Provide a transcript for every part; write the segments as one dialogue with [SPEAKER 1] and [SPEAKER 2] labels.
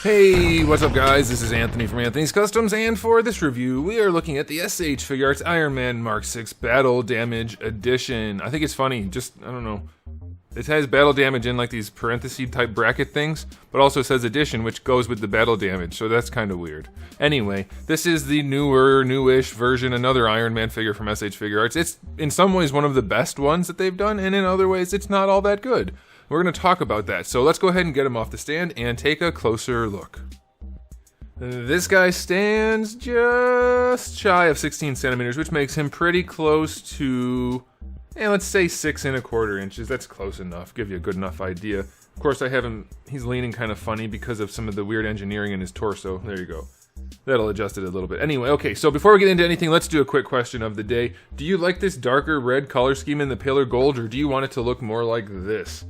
[SPEAKER 1] Hey, what's up guys? This is Anthony from Anthony's Customs, and for this review, we are looking at the SH Figuarts Iron Man Mark 6 Battle Damage Edition. I think it's funny, I don't know. It has battle damage in like these parenthesis type bracket things, but also says edition, which goes with the battle damage, so that's kind of weird. Anyway, this is the newish version, another Iron Man figure from SH Figuarts. It's in some ways one of the best ones that they've done, and in other ways it's not all that good. We're going to talk about that, so let's go ahead and get him off the stand and take a closer look. This guy stands just shy of 16 centimeters, which makes him pretty close to, let's say 6 1/4 inches. That's close enough, give you a good enough idea. Of course, I have him, he's leaning kind of funny because of some of the weird engineering in his torso. There you go. That'll adjust it a little bit. Anyway, okay, so before we get into anything, let's do a quick question of the day. Do you like this darker red color scheme in the paler gold, or do you want it to look more like this?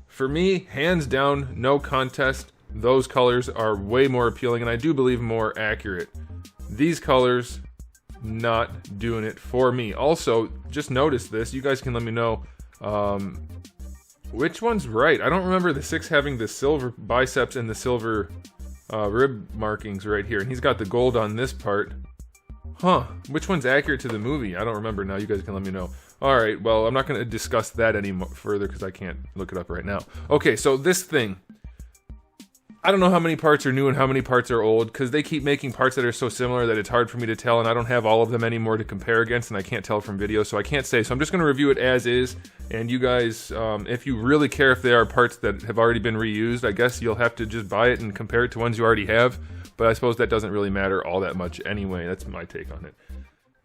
[SPEAKER 1] For me, hands down, no contest, those colors are way more appealing and I do believe more accurate. These colors, not doing it for me. Also, just notice this, you guys can let me know which one's right. I don't remember the 6 having the silver biceps and the silver rib markings right here, and he's got the gold on this part. Huh, which one's accurate to the movie? I don't remember now, you guys can let me know. Alright, well, I'm not going to discuss that any further because I can't look it up right now. Okay, so this thing. I don't know how many parts are new and how many parts are old, because they keep making parts that are so similar that it's hard for me to tell, and I don't have all of them anymore to compare against, and I can't tell from video, so I can't say. So I'm just going to review it as is, and you guys, if you really care if they are parts that have already been reused, I guess you'll have to just buy it and compare it to ones you already have, but I suppose that doesn't really matter all that much anyway. That's my take on it.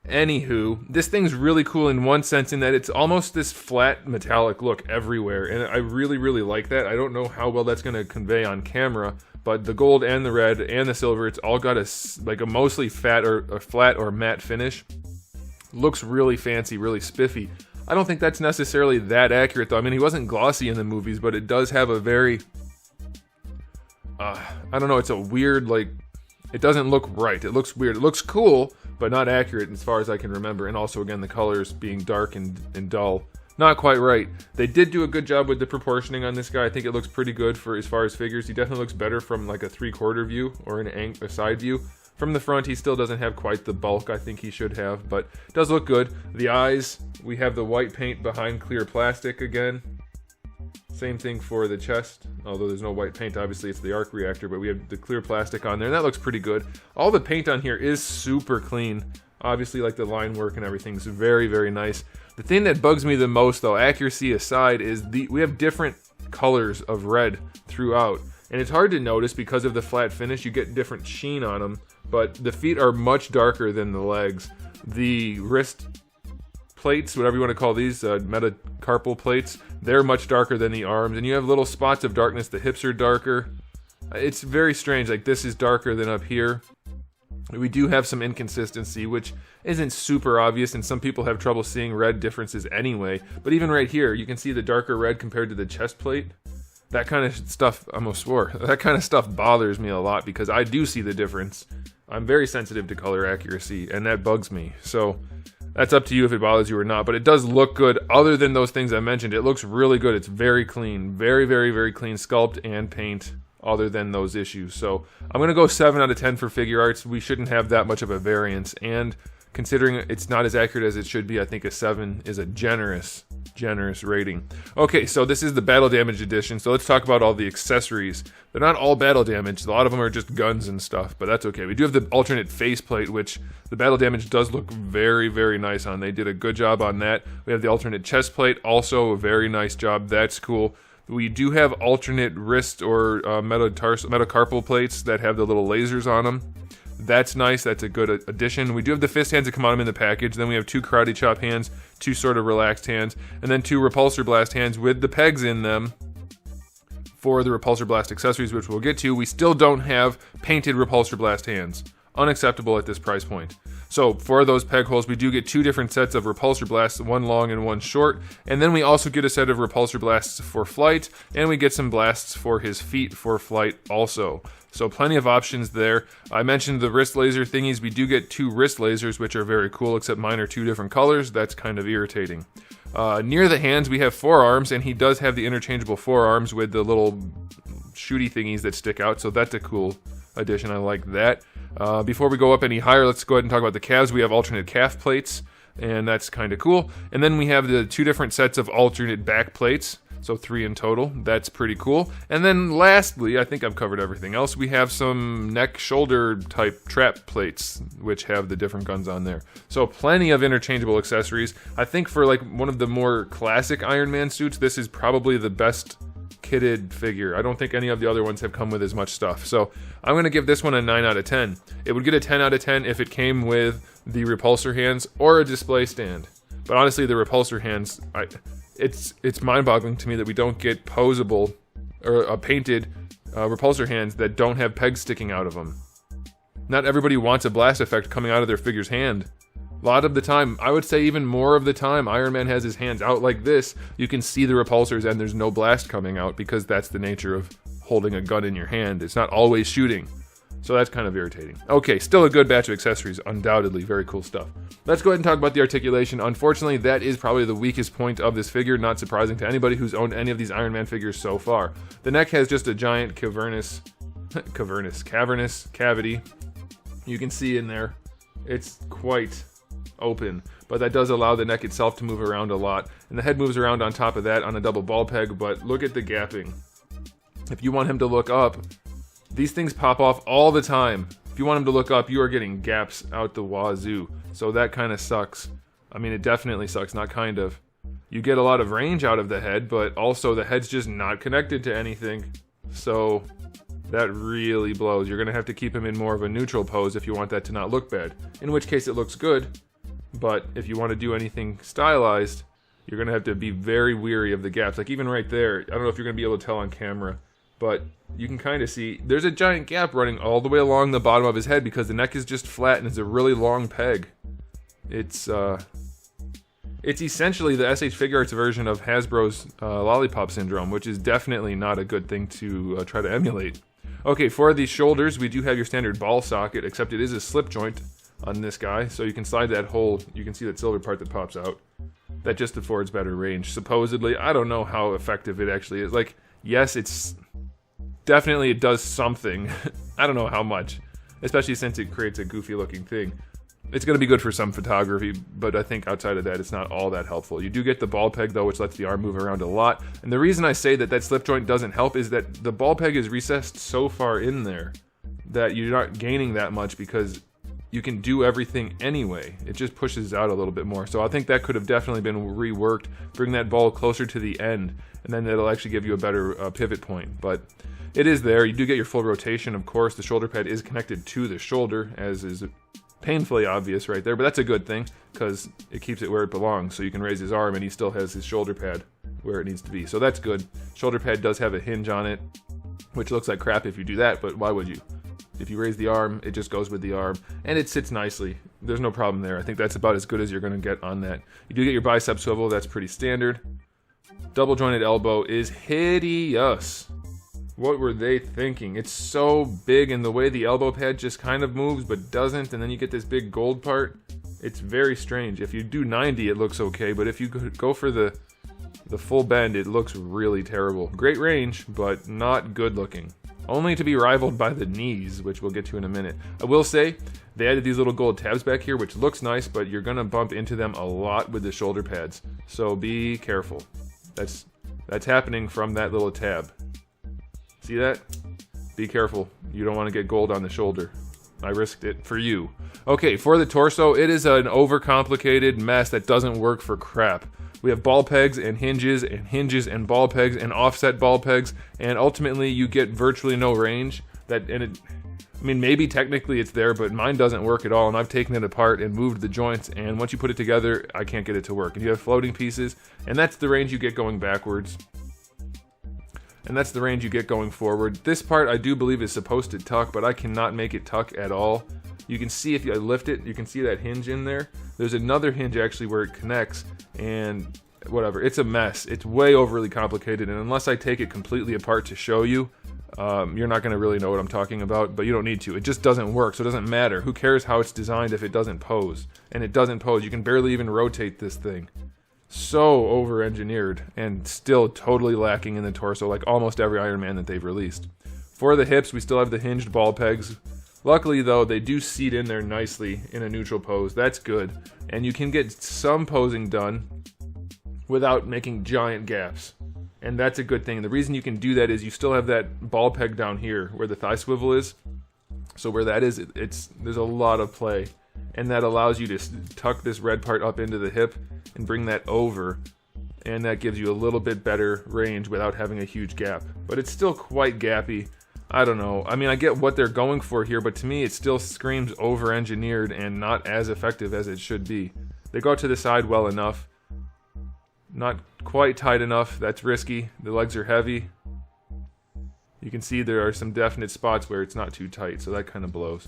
[SPEAKER 1] Anywho, this thing's really cool in one sense in that it's almost this flat metallic look everywhere, and I really like that. I don't know how well that's going to convey on camera, but the gold and the red and the silver, it's all got a mostly flat or matte finish. Looks really fancy, really spiffy. I don't think that's necessarily that accurate though. I mean, he wasn't glossy in the movies, but it does have a very, I don't know, it's a weird, it doesn't look right. It looks weird. It looks cool, but not accurate as far as I can remember. And also, again, the colors being dark and dull. Not quite right. They did do a good job with the proportioning on this guy. I think it looks pretty good for as far as figures. He definitely looks better from like a 3/4 view or a side view. From the front, he still doesn't have quite the bulk I think he should have, but it does look good. The eyes, we have the white paint behind clear plastic again. Same thing for the chest, although there's no white paint, obviously it's the arc reactor, but we have the clear plastic on there, and that looks pretty good. All the paint on here is super clean. Obviously, like the line work and everything is very nice. The thing that bugs me the most, though, accuracy aside, is we have different colors of red throughout, and it's hard to notice because of the flat finish. You get different sheen on them, but the feet are much darker than the legs. The wrist plates, whatever you want to call these, metacarpal plates, they're much darker than the arms, and you have little spots of darkness. The hips are darker. It's very strange, like this is darker than up here. We do have some inconsistency, which isn't super obvious, and some people have trouble seeing red differences anyway, but even right here, you can see the darker red compared to the chest plate. That kind of stuff, I almost swore, that kind of stuff bothers me a lot because I do see the difference. I'm very sensitive to color accuracy, and that bugs me, so that's up to you if it bothers you or not, but it does look good. Other than those things I mentioned, it looks really good. It's very clean. Very clean sculpt and paint, other than those issues. So I'm going to go 7 out of 10 for Figuarts. We shouldn't have that much of a variance, and considering it's not as accurate as it should be, I think a 7 is a generous rating. Okay, so this is the Battle Damage Edition, so let's talk about all the accessories. They're not all battle damage. A lot of them are just guns and stuff, but that's okay. We do have the alternate faceplate, which the battle damage does look very nice on. They did a good job on that. We have the alternate chest plate, also a very nice job. That's cool. We do have alternate wrist or metacarpal plates that have the little lasers on them. That's nice. That's a good addition. We do have the fist hands that come on them in the package. Then we have 2 karate chop hands, 2 sort of relaxed hands, and then 2 repulsor blast hands with the pegs in them for the repulsor blast accessories, which we'll get to. We still don't have painted repulsor blast hands. Unacceptable at this price point. So for those peg holes, we do get 2 different sets of repulsor blasts, one long and one short, and then we also get a set of repulsor blasts for flight, and we get some blasts for his feet for flight also. So plenty of options there. I mentioned the wrist laser thingies. We do get 2 wrist lasers, which are very cool, except mine are 2 different colors. That's kind of irritating. Near the hands, we have forearms, and he does have the interchangeable forearms with the little shooty thingies that stick out, so that's a cool addition. I like that. Before we go up any higher, let's go ahead and talk about the calves. We have alternate calf plates, and that's kind of cool. And then we have the 2 different sets of alternate back plates, so 3 in total. That's pretty cool. And then lastly, I think I've covered everything else, we have some neck shoulder type trap plates, which have the different guns on there. So plenty of interchangeable accessories. I think for like one of the more classic Iron Man suits, this is probably the best kitted figure. I don't think any of the other ones have come with as much stuff. So I'm going to give this one a 9 out of 10. It would get a 10 out of 10 if it came with the repulsor hands or a display stand. But honestly, the repulsor hands, it's mind-boggling to me that we don't get posable or painted repulsor hands that don't have pegs sticking out of them. Not everybody wants a blast effect coming out of their figure's hand. A lot of the time, I would say even more of the time, Iron Man has his hands out like this. You can see the repulsors and there's no blast coming out because that's the nature of holding a gun in your hand. It's not always shooting. So that's kind of irritating. Okay, still a good batch of accessories, undoubtedly. Very cool stuff. Let's go ahead and talk about the articulation. Unfortunately, that is probably the weakest point of this figure, not surprising to anybody who's owned any of these Iron Man figures so far. The neck has just a giant cavernous cavity. You can see in there, it's quite open, but that does allow the neck itself to move around a lot, and the head moves around on top of that on a double ball peg. But look at the gapping. If you want him to look up, these things pop off all the time. If you want him to look up, you are getting gaps out the wazoo, so that kind of sucks. I mean, it definitely sucks, not kind of. You get a lot of range out of the head, but also the head's just not connected to anything, so that really blows. You're gonna have to keep him in more of a neutral pose if you want that to not look bad, in which case it looks good. But if you want to do anything stylized, you're going to have to be very weary of the gaps. Like even right there, I don't know if you're going to be able to tell on camera, but you can kind of see there's a giant gap running all the way along the bottom of his head because the neck is just flat and it's a really long peg. It's essentially the SH Figuarts version of Hasbro's Lollipop Syndrome, which is definitely not a good thing to try to emulate. Okay, for the shoulders, we do have your standard ball socket, except it is a slip joint on this guy, so you can slide that hole. You can see that silver part that pops out. That just affords better range, supposedly. I don't know how effective it actually is. Like, yes, it's definitely, it does something. I don't know how much, especially since it creates a goofy looking thing. It's going to be good for some photography, but I think outside of that, it's not all that helpful. You do get the ball peg, though, which lets the arm move around a lot. And the reason I say that that slip joint doesn't help is that the ball peg is recessed so far in there that you're not gaining that much because you can do everything anyway. It just pushes out a little bit more. So I think that could have definitely been reworked. Bring that ball closer to the end, and then it'll actually give you a better pivot point. But it is there. You do get your full rotation, of course. The shoulder pad is connected to the shoulder, as is painfully obvious right there. But that's a good thing, because it keeps it where it belongs. So you can raise his arm, and he still has his shoulder pad where it needs to be. So that's good. Shoulder pad does have a hinge on it, which looks like crap if you do that, but why would you? If you raise the arm, it just goes with the arm, and it sits nicely. There's no problem there. I think that's about as good as you're going to get on that. You do get your bicep swivel. That's pretty standard. Double jointed elbow is hideous. What were they thinking? It's so big, and the way the elbow pad just kind of moves but doesn't, and then you get this big gold part. It's very strange. If you do 90, it looks okay, but if you go for the full bend, it looks really terrible. Great range, but not good looking. Only to be rivaled by the knees, which we'll get to in a minute. I will say, they added these little gold tabs back here, which looks nice, but you're going to bump into them a lot with the shoulder pads. So be careful. That's happening from that little tab. See that? Be careful. You don't want to get gold on the shoulder. I risked it for you. Okay, for the torso, it is an overcomplicated mess that doesn't work for crap. We have ball pegs and hinges and ball pegs and offset ball pegs, and ultimately you get virtually no range. I mean, maybe technically it's there, but mine doesn't work at all, and I've taken it apart and moved the joints, and once you put it together, I can't get it to work. And you have floating pieces, and that's the range you get going backwards. And that's the range you get going forward. This part I do believe is supposed to tuck, but I cannot make it tuck at all. You can see if I lift it, you can see that hinge in there. There's another hinge actually where it connects, and whatever. It's a mess. It's way overly complicated, and unless I take it completely apart to show you, you're not going to really know what I'm talking about, but you don't need to. It just doesn't work, so it doesn't matter. Who cares how it's designed if it doesn't pose? And it doesn't pose. You can barely even rotate this thing. so over-engineered and still totally lacking in the torso, like almost every Iron Man that they've released. For the hips, we still have the hinged ball pegs. Luckily, though, they do seat in there nicely in a neutral pose. That's good. And you can get some posing done without making giant gaps. And that's a good thing. The reason you can do that is you still have that ball peg down here where the thigh swivel is. So where that is, there's a lot of play. And that allows you to tuck this red part up into the hip and bring that over. And that gives you a little bit better range without having a huge gap. But it's still quite gappy. I don't know. I mean, I get what they're going for here, but to me it still screams over-engineered and not as effective as it should be. They go to the side well enough. Not quite tight enough. That's risky. The legs are heavy. You can see there are some definite spots where it's not too tight, so that kind of blows.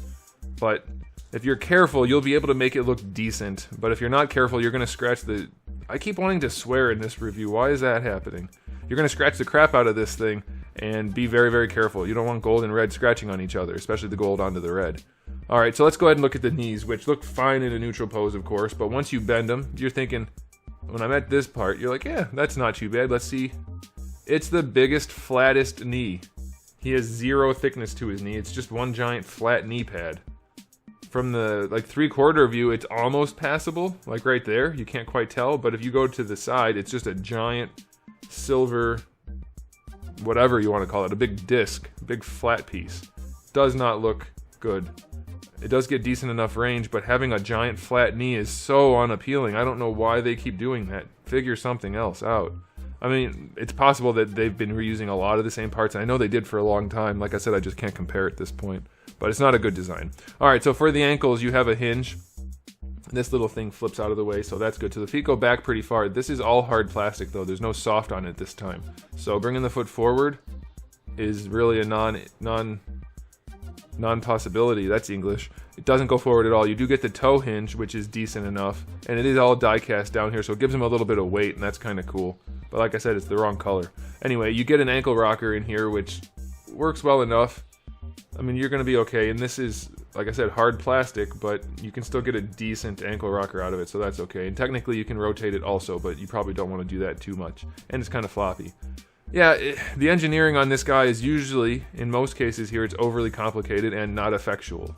[SPEAKER 1] But if you're careful, you'll be able to make it look decent. But if you're not careful, you're going to scratch the... I keep wanting to swear in this review. Why is that happening? You're going to scratch the crap out of this thing, and be very, very careful. You don't want gold and red scratching on each other, especially the gold onto the red. Alright, so let's go ahead and look at the knees, which look fine in a neutral pose, of course, but once you bend them, you're thinking, when I'm at this part, you're like, yeah, that's not too bad. Let's see. It's the biggest, flattest knee. He has zero thickness to his knee. It's just one giant flat knee pad. From the, like, 3/4 view, it's almost passable, like right there. You can't quite tell, but if you go to the side, it's just a giant silver... whatever you want to call it, a big disc, big flat piece. Does not look good. It does get decent enough range, but having a giant flat knee is so unappealing. I don't know why they keep doing that. Figure something else out. I mean, it's possible that they've been reusing a lot of the same parts, and I know they did for a long time. Like I said, I just can't compare at this point. But it's not a good design. Alright, so for the ankles, you have a hinge. This little thing flips out of the way, so that's good. So the feet go back pretty far. This is all hard plastic, though. There's no soft on it this time. So bringing the foot forward is really a non-possibility. That's English. It doesn't go forward at all. You do get the toe hinge, which is decent enough. And it is all die cast down here, so it gives them a little bit of weight, and that's kind of cool. But like I said, it's the wrong color. Anyway, you get an ankle rocker in here, which works well enough. I mean, you're going to be okay. And this is, like I said, hard plastic, but you can still get a decent ankle rocker out of it, so that's okay. And technically, you can rotate it also, but you probably don't want to do that too much. And it's kind of floppy. Yeah, the engineering on this guy is usually, in most cases here, it's overly complicated and not effectual.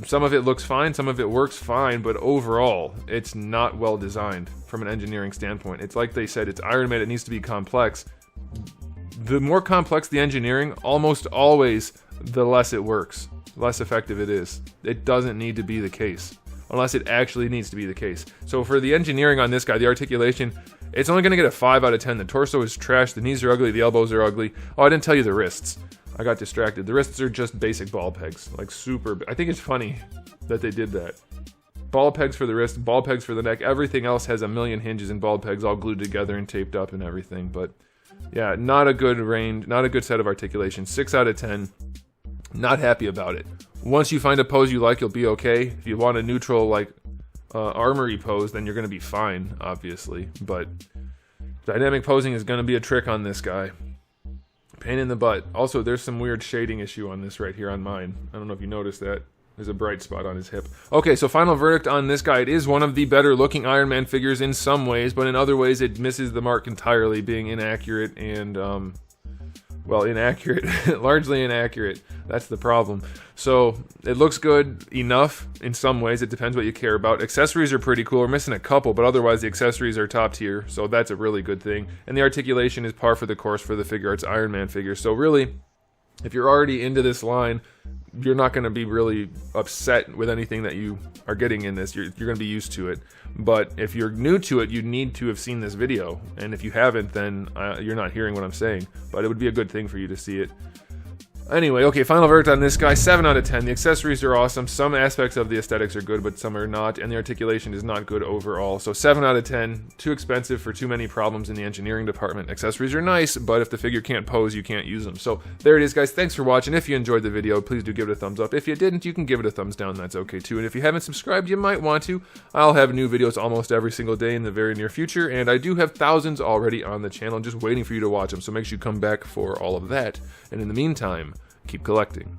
[SPEAKER 1] Some of it looks fine, some of it works fine, but overall, it's not well designed from an engineering standpoint. It's like they said, it's Iron Man, it needs to be complex. The more complex the engineering, almost always, the less it works. Less effective it is. It doesn't need to be the case. Unless it actually needs to be the case. So for the engineering on this guy, the articulation, it's only going to get a 5 out of 10. The torso is trash, the knees are ugly, the elbows are ugly. Oh, I didn't tell you the wrists. I got distracted. The wrists are just basic ball pegs. Like super... I think it's funny that they did that. Ball pegs for the wrist, ball pegs for the neck. Everything else has a million hinges and ball pegs all glued together and taped up and everything. But yeah, not a good range, not a good set of articulation. 6 out of 10. Not happy about it. Once you find a pose you like, you'll be okay. If you want a neutral, like, armory pose, then you're going to be fine, obviously. But dynamic posing is going to be a trick on this guy. Pain in the butt. Also, there's some weird shading issue on this right here on mine. I don't know if you noticed that. There's a bright spot on his hip. Okay, so final verdict on this guy. It is one of the better looking Iron Man figures in some ways, but in other ways it misses the mark entirely, being inaccurate and, well, inaccurate. Largely inaccurate. That's the problem. So, it looks good enough in some ways. It depends what you care about. Accessories are pretty cool. We're missing a couple, but otherwise the accessories are top tier. So that's a really good thing. And the articulation is par for the course for the Figuarts Iron Man figure. So really, if you're already into this line, you're not going to be really upset with anything that you are getting in this. You're going to be used to it. But if you're new to it, you need to have seen this video. And if you haven't, then you're not hearing what I'm saying. But it would be a good thing for you to see it. Anyway, okay, final verdict on this guy, 7 out of 10. The accessories are awesome. Some aspects of the aesthetics are good, but some are not. And the articulation is not good overall. So 7 out of 10. Too expensive for too many problems in the engineering department. Accessories are nice, but if the figure can't pose, you can't use them. So there it is, guys. Thanks for watching. If you enjoyed the video, please do give it a thumbs up. If you didn't, you can give it a thumbs down. That's okay, too. And if you haven't subscribed, you might want to. I'll have new videos almost every single day in the very near future. And I do have thousands already on the channel just waiting for you to watch them. So make sure you come back for all of that. And in the meantime, keep collecting.